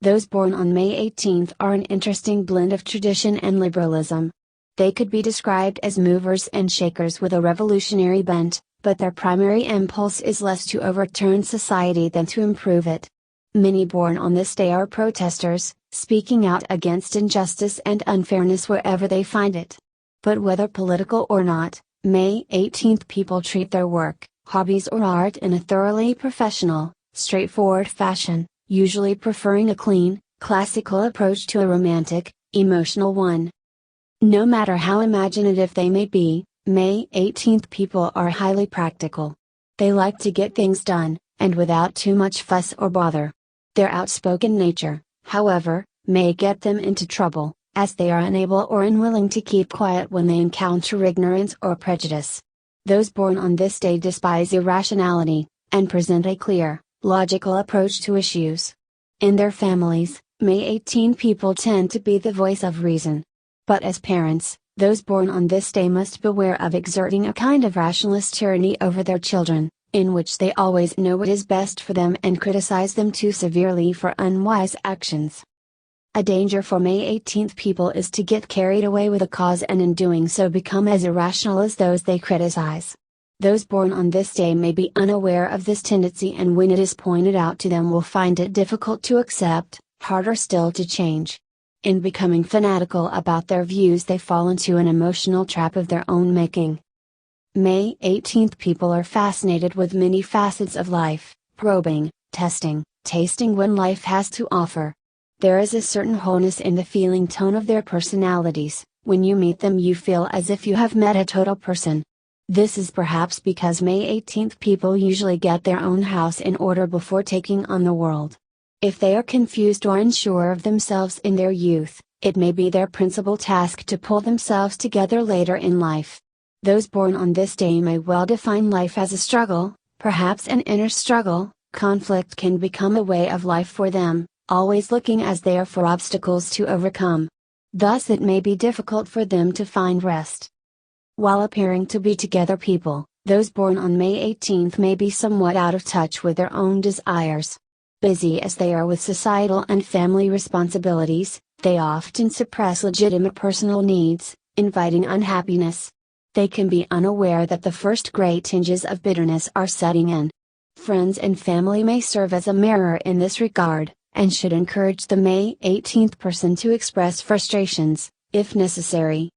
Those born on May 18th are an interesting blend of tradition and liberalism. They could be described as movers and shakers with a revolutionary bent, but their primary impulse is less to overturn society than to improve it. Many born on this day are protesters, speaking out against injustice and unfairness wherever they find it. But whether political or not, May 18th people treat their work, hobbies or art in a thoroughly professional, straightforward fashion, usually preferring a clean, classical approach to a romantic, emotional one. No matter how imaginative they may be, May 18th people are highly practical. They like to get things done, and without too much fuss or bother. Their outspoken nature, however, may get them into trouble, as they are unable or unwilling to keep quiet when they encounter ignorance or prejudice. Those born on this day despise irrationality, and present a clear, logical approach to issues. In their families, May 18 people tend to be the voice of reason. But as parents, those born on this day must beware of exerting a kind of rationalist tyranny over their children, in which they always know what is best for them and criticize them too severely for unwise actions. A danger for May 18th people is to get carried away with a cause and in doing so become as irrational as those they criticize. Those born on this day may be unaware of this tendency and when it is pointed out to them will find it difficult to accept, harder still to change. In becoming fanatical about their views they fall into an emotional trap of their own making. May 18th people are fascinated with many facets of life, probing, testing, tasting what life has to offer. There is a certain wholeness in the feeling tone of their personalities. When you meet them you feel as if you have met a total person. This is perhaps because May 18th people usually get their own house in order before taking on the world. If they are confused or unsure of themselves in their youth, it may be their principal task to pull themselves together later in life. Those born on this day may well define life as a struggle, perhaps an inner struggle. Conflict can become a way of life for them, always looking as they are for obstacles to overcome. Thus it may be difficult for them to find rest. While appearing to be together people, those born on May 18th may be somewhat out of touch with their own desires. Busy as they are with societal and family responsibilities, they often suppress legitimate personal needs, inviting unhappiness. They can be unaware that the first great tinges of bitterness are setting in. Friends and family may serve as a mirror in this regard, and should encourage the May 18th person to express frustrations, if necessary,